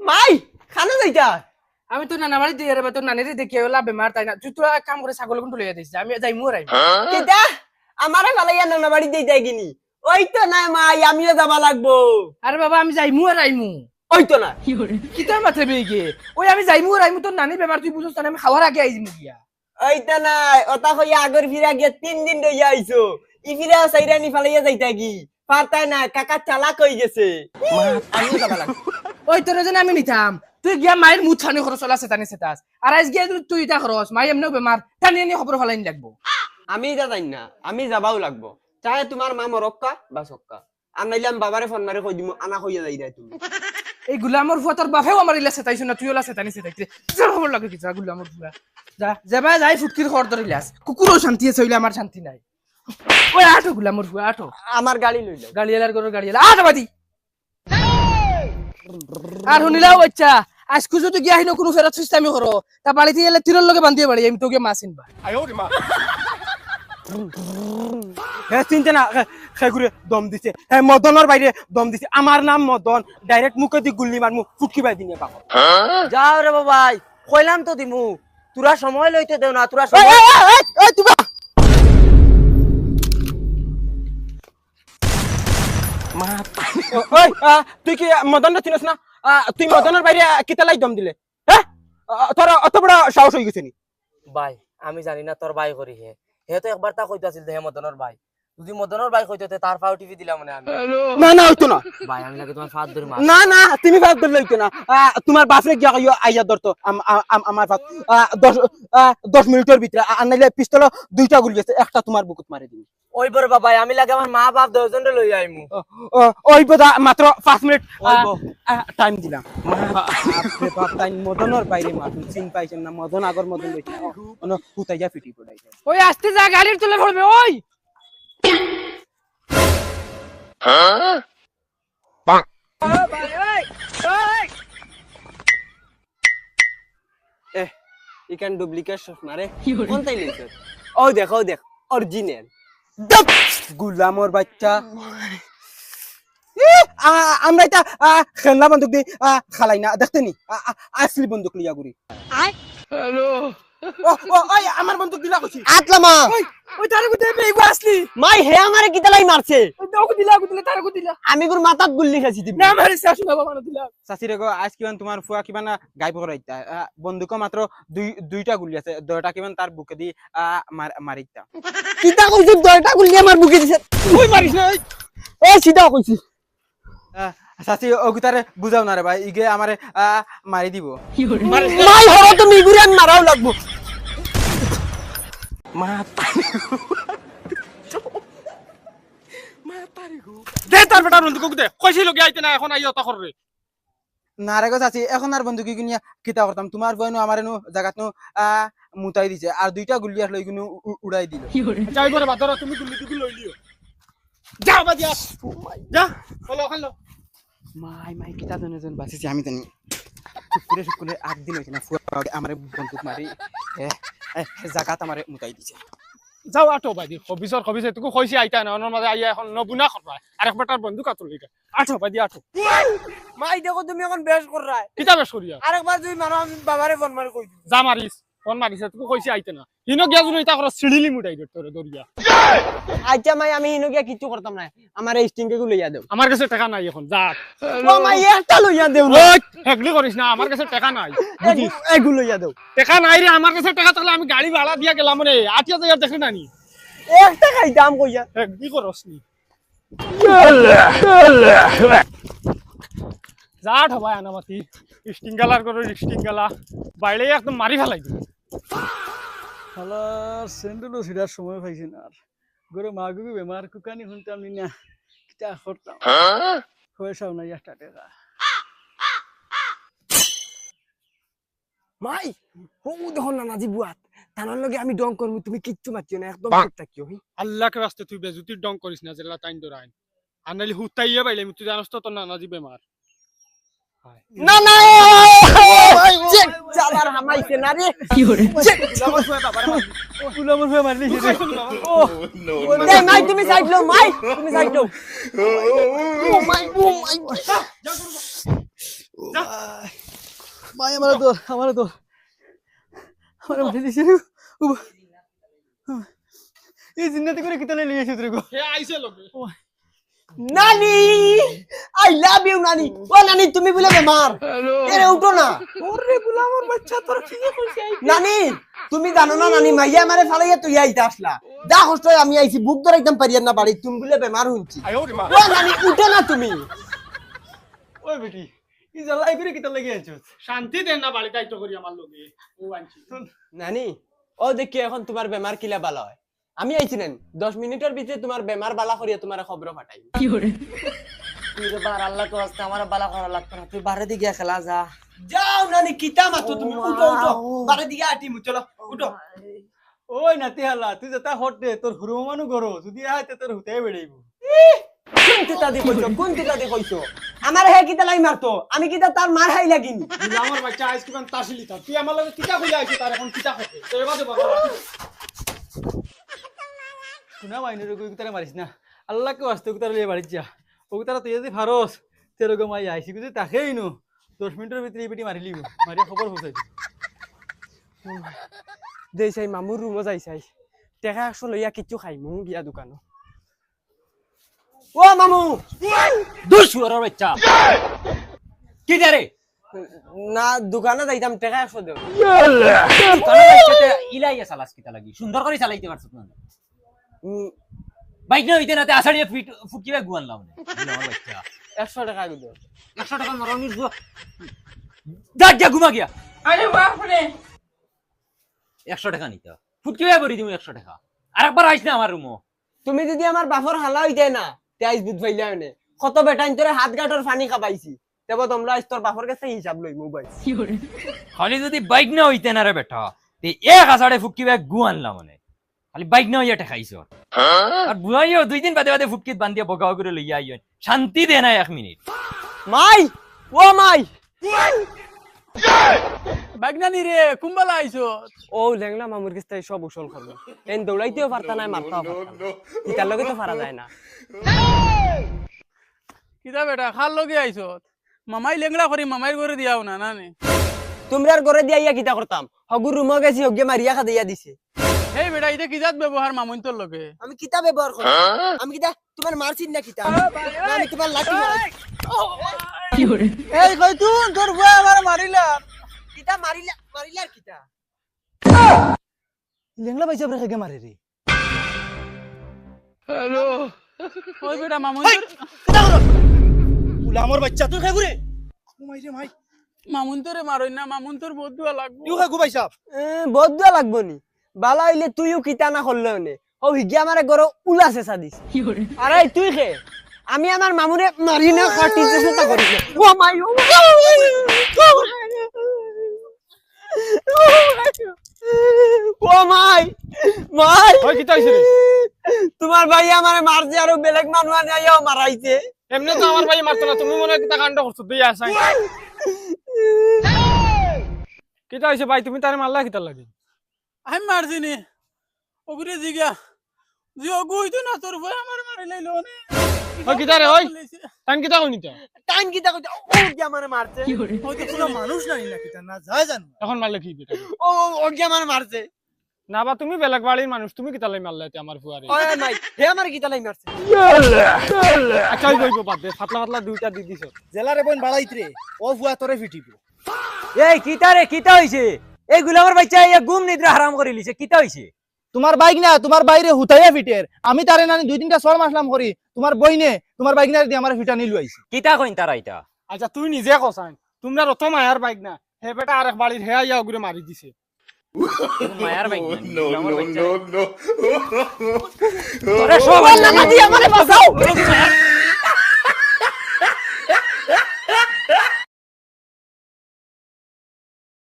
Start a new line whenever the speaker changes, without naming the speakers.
মাই খানা যাইতা
আমি তো নানা বাড়ি দিয়ে রে তোর নানিরে দেখি ওলা বেমার তাই না তুই তো এক কাম করে ছাগল কোন লইয়া দিছিস আমি যাই মুরাই
কিটা আমারে ভালাইয়া নানা বাড়ি যাইতা গিনি ওই তো না মাই আমিও যাবা লাগবো
আরে বাবা আমি যাই মুরাইমু
ওই তো না
কিতা মাথা বেগে ওই আমি যাই মুরাইমু তোর নানি বেমার তুই বুঝছ না আমি খাওয়ার আগে আইজিমু গিয়া
ওই তো না ওটা কইয়া আগর ফিরা গিয়া 3 দিন রইয়া আইছো ই ফিরা সাইরানি ফালাইয়া যাইতা কি পারতাই না কাকা চালাক হই গেছে আমিও যাবা লাগবো
ওই তোর জন্য আমি নিতাম তুই গিয়া মায়ের মুখ ছানি খরচ চলা সেতানি সেতাস আর আজ গিয়া তুই ইটা খরচ মাই এমনিও বেমার টানি আনি খবর ফলাইন লাগবো
আমি যা জানি না আমি যাবাও লাগবো চাহে তোমার মা মরক্কা বা সক্কা আর নাইলে আমি বাবারে ফোন মারে কই দিমু আনা কইয়া যাই দে তুমি
এই গুলামর ফুয়া তোর বাপেও আমার ইলা সেতাইছ না তুই ওলা সেতানি সেতাইতে তোর খবর লাগে কি যা গুলামর ফুয়া যা যাবা যাই ফুটকির খবর ধরিলাস কুকুরও শান্তি আছে হইলে আমার শান্তি নাই ওই আটো গুলামর ফুয়া আটো
আমার গাড়ি লই যাও
গাড়িয়ালার গরুর গাড়িয়ালা আটো বাদি আর শুনিলাও বাচ্চা আজকে যদি গিয়া হিনো কোনো ফেরত সিস্টেমই করো তা বাড়িতে গেলে তীরের লগে বান্ধিয়ে বাড়ি আমি তোকে মাছ কিনবা
হ্যাঁ চিনতে না সেগুলো দম দিছে হ্যাঁ মদনের বাইরে দম দিছে আমার নাম মদন ডাইরেক্ট মুখে দি গুল্লি মার মুখ ফুটকি বাই দিনে পাবো
যাও রে বাবাই কইলাম তো দিমু তোরা সময় লইতে দেও না তোরা
তুই কি মদনটা চিনস না তুই মদনের বাইরে কিতালাই দম দিলে হ্যাঁ তোর অত বড় সাহস হয়ে গেছে নি
ভাই আমি জানি না তোর ভাই করি হে তো একবার তা কইতো আছিল হে মদনের ভাই যদি মদনের ভাই কইতো তার পাও টিভি দিলাম মানে আমি
না না হইতো না
ভাই আমি নাকি তোমার ফাদ ধরে মার
না না তুমি ভাব ধরলে হইতো না তোমার বাপরে গিয়া কইও আইয়া ধরতো আমার ভাব 10 মিনিটের ভিতরে আর নাইলে পিস্তল দুইটা গুলি আছে একটা তোমার বুকুত মারি দিবি
ওই বড় বাবাই আমি লাগে আমার মা বাপ 10 জন লই আইমু
ওই বদা মাত্র 5 মিনিট টাইম দিলাম বাপরে বাপ টাইম মদনের বাইরে মাতুন চিন পাইছেন না মদন আগর মদন লইছে না হুতাইয়া ফিটি পড়াইছে
ওই আসতে যা গাড়ির তুলে পড়বে ওই
ইকান ডুপ্লিকেট মারে কোন তাই লইছে ও দেখো দেখ অরিজিনাল
গুলামর বাচ্চা আমরা এটা খেলনা বন্দুক দিয়ে খালাই না দেখতে নি আসলি বন্দুক লিয়া গুড়ি
হ্যালো
ওই আমার বন্দুক দিলা কইছি
আতলামা
ওই তারে গুতে বেগু আসলি
মাই হে আমারে কিতালাই মারছে
ওই দাও দিলা তারে গু দিলা
আমি গুর মাথাত গুল্লি খাইছি তুমি
না মারি শাশু বাবা মানে দিলা
চাচি রেগো আজ কিমান তোমার ফুয়া কিমান গাইব করাইতা বন্দুক মাত্র দুইটা গুলি আছে দয়টা কিমান তার বুকে দি মারিতা
কিতা কইছি দয়টা গুল্লি আমার বুকে দিছে
ওই মারিস না
এ সিধা কইছি
চাচি অগুতারে বুঝাও না রে ভাই ইগে আমারে মারি দিব
মাই হলো তুমি গুরে মারাও লাগবো
দে তার বেটা বন্দুক দে কইছিল কি আইতে না এখন আইও তা করবে না রে গো চাচি এখন আর বন্দুক কিনিয়া কিতা করতাম তোমার বয়নো আমারে নো জায়গাত নো মুতাই দিছে আর দুইটা গুলি আর লই কিনু উড়াই দিল যাই বরে বাদর তুমি গুলি লই লিও যাও বাদিয়া যা হলো হলো মাই কিতা জনজন বাসিছি আমি জানি শুকুরে আগ দিন হইছে না ফুয়া আমারে বন্দুক মারি জায়গাত আমারে মুতাই দিছে
যাও আটো বাদি খবিছে তোকে কইছি আইতা না অনর মাঝে আইয়া এখন নবুনা করবা আর একবার তার বন্ধু কাতল লিগা আটো বাদি আটো
মাই দেখো তুমি এখন বেশ কর রায়
কিতা বেশ করিয়া
আরেকবার তুই মারো আমি বাবারে ফোন মারি কই দিই
যা মারিস ফোন মারিস তোকে কইছি আইতে না হিনো গিয়া জুনি তা করে সিড়িলি মুটাই দে তোরে দরিয়া
আচ্ছা মাই আমি হিনো গিয়া কিছু করতাম না আমার এই স্টিং কে লইয়া দেও
আমার কাছে টাকা নাই এখন যা
ও মাই একটা লইয়া দেও
ওই হেগলি করিস না আমার কাছে টাকা নাই বুঝিস
এগুলো লইয়া দেও
টাকা নাই রে আমার কাছে টাকা থাকলে আমি গাড়ি ভাড়া দিয়া গেলাম রে 8000 দেখি না নি
একটা খাই দাম কইয়া
হেগলি করস নি যা ঠবাই আনামাতি স্টিংগালার করে স্টিংগালা বাইরে একদম মারি ফেলাই দিল
শালা সেন্ডেলও ছিড়ার সময় পাইছি না আর গরু মাগুবি বেমার কুকানি শুনতাম না কিতা করতাম পয়সাও নাই একটা টাকা
মাই ও দেখো না নাজি বুয়াত তানার লগে আমি ডং করমু তুমি কিচ্ছু মাতিও না একদম চুপ থাকিও
আল্লাহকে রাস্তে তুই বেজুতির ডং করিস না জেলা তাইন দরাইন আর নাইলে হুতাইয়া বাইলে তুই জানোস তো তোর নানাজি বেমার
না না চেক চালার হামাইছে না রে কি হরে চেক
গুলামর হয়ে মারলি
ও নো মাই তুমি সাইড লো মাই তুমি সাইড লো ও মাই
ভাই আমার তো আমার উঠে দিছে এই জিন্নাতে করে কিতা লিয়ে এসে তুই গো
হে আইছে লগে
নানি আই লাভ ইউ নানি ও নানি তুমি বলে বেমার এরে উঠো না
ওরে গুলা আমার বাচ্চা তোর কি কইছে
নানি তুমি জানো না নানি মাইয়া আমারে ফালাইয়া তুই আইতে আসলা যা কষ্ট হয় আমি আইছি বুক ধরে একদম পারিয়া না বাড়ি তুমি বলে বেমার হইছি
আয়ো রে মা
ও নানি উঠো না তুমি
ওই বেটি ই জ্বালাই করে কিতা লাগি আছো
শান্তি দেন না বাড়ি দায়িত্ব করি আমার লগে ও আনছি
নানি ও দেখি এখন তোমার বেমার কিলা বালা হয় আমি আইছি নেন 10 মিনিটের ভিতরে তোমার বেমার বালা করিয়া তোমার খবর পাঠাই
তুই তো বার আল্লাহ তো আজকে আমার বালা করা লাগতো না তুই বারে দিকে খেলা যা
যাও নানি কিতা মাতো তুমি উঠো উঠো বাড়ি দিকে আটি মু চলো উঠো
ওই নাতি হালা তুই যেটা হটে তোর হুরু মানু গরো যদি আইতে তোর হুতে বেড়াইব
কোন কিতা দি কইছো আমার হে কিতা লাই মারতো আমি কিতা তার মার হাই লাগিনি
আমার বাচ্চা আইস কিমান তাসিলি তা তুই আমার লগে কিটা কইলা আইছিস তার এখন কিটা খাতে তো এবারে বাবা
শুনা মাইনের কই তারে মারিস না আল্লাহকে ওয়াস্তে তারে লিয়ে বাড়ি যা ও তারা তুই যদি ফারস তেরো গো মাই আইছি কিছু তাকেই নো 10 মিনিটের ভিতরে এই বেটি মারি লিব মারিয়া খবর পৌঁছাই
দেই চাই মামুর রুমো যাই চাই টেকা 100 লইয়া কিচ্ছু খাই মু গিয়া দোকানো ও মামু
দূর শুয়ারের বাচ্চা কি রে
না দোকানে যাইতাম টেকা 100 দেও
দোকানে যাইতে ইলাইয়া সালাস কিতা লাগি সুন্দর করে চালাইতে পারছ না বাইক না হইতে নাতে আসাড়িয়ে ফুটকিবে গুয়ানলাম না আমার বাচ্চা
100 টাকা দিও
100 টাকা মারনির দাঁড় যা ঘুমা গিয়া
আরে বাপ রে
100 টাকা নিতে ফুটকিবে ভরি দিমু 100 টাকা আরেকবার আইস না আমার রুমো
তুমি যদি আমার বাফর হালা হইতে না তে আইস বুঝ পাইলা মানে কত বেটাইন তোরে হাত গাটর পানি খাবাইছি তেব তোমরা আইস তোর বাফর কাছে হিসাব লই মোবাইল
খালি যদি বাইক না হইতে না রে বেটা তে এক আসাড়ে ফুটকিবে গুয়ানলাম মানে খালি বাইক না হইয়া ঠেকাইছ আর বুয়াইও 2 দিন বাদে বাদে ফুটকিত বান্ধিয়া বগাও করে লইয়া আইও শান্তি দে না 1 মিনিট
মাই ও মাই
বাগনানি রে কুম্বালা আইছো
ও লেংলা মামুর কাছে সব উসল করবে এন দৌড়াইতেও পারতা না মারতাও পারতা না ইতার লগে তো পারা যায় না
কিতা বেটা খাল লগে আইছো মামাই লেংড়া করি মামাই করে দিয়াও না না নে
তোমরার ঘরে দিয়া ইয়া কিতা করতাম হগুর রুমে গেছি হগে মারিয়া খা দিয়া দিছে
হেই বেটা ইতে কিজাত ব্যবহার মামুন তোর লগে
আমি কিতা ব্যবহার করি আমি কিতা তোমার মারছিন না কিতা না আমি তোমার লাঠি মারাই
এই কই তুই তোর বুয়া আমার মারিলা
কিতা মারিলা কিতা
লেংড়া বাইছে আপনি কেগে মারে রে হ্যালো ওই বেটা মামুন
উলামর বাচ্চা তুই খাই ঘুরে
মামুন তোরে মারই না মামুন তোর বদুয়া লাগবো
তুই খাই গুবাই সাপ
বদুয়া লাগবো নি বালা হইলে তুইও কিতা না করলে নে ও হিগিয়া আমারে গরো উলাসে সাদিস আরে তুই খে আমি আমার মামুরে মারি না কাটি চেষ্টা করি ও মাই ও মাই মাই
ওই কিটা হইছে রে
তোমার ভাই আমারে মারছে আর বেলেগ মানুষ আইয়াও মারাইছে
এমনি তো আমার ভাই মারতো না তুমি মনে হয় কিটা কাণ্ড করছো দুই আসাই কিটা হইছে ভাই তুমি তারে মারলা কিটা লাগে
আমি মারছি নি ওগুরে জিগা জি ওগু হইতো না তোর বুয়া আমার মারি লাইলো নে
ওই কিটা রে ওই টাইম কিটা কইনি তো
টাইম কিতা কইতে ও কি আমারে মারছে
ওই তো কোনো মানুষ নাই না কিতা না যায় জানো
এখন মারলে কি বেটা
ও কি আমারে মারছে
না বা তুমি বেলেগ বাড়ির মানুষ তুমি কিটা লাই মারলা তে আমার ফুয়ারে
ওই নাই হে আমারে কিতা লাই মারছে
আচ্ছা কইবো বাদ দে পাতলা পাতলা দুইটা দি দিছো
জেলারে বোন বাড়াইত রে ও ফুয়া তোরে ফিটিব
এই কিতা রে কিতা হইছে এই গুলামর বাচ্চা ইয়া গুম নিদ্রা হারাম করে লিছে কিতা হইছে
তোমার বাইক না তোমার বাইরে হুতাইয়া ফিটের আমি তারে নানি 2-3টা সর মাসলাম করি তোমার বইনে তোমার বাইক না দিয়ে আমার ফিটা নিলু আইছি
কিতা কইন তারা এটা
আচ্ছা তুই নিজে কসান তোমরা রত মায়ার বাইক না হে বেটা আরেক বাড়ির হে আইয়া ওগুরে মারি দিছে
মায়ার বাইক
তোরে সব আল্লাহ দিয়া আমারে বাঁচাও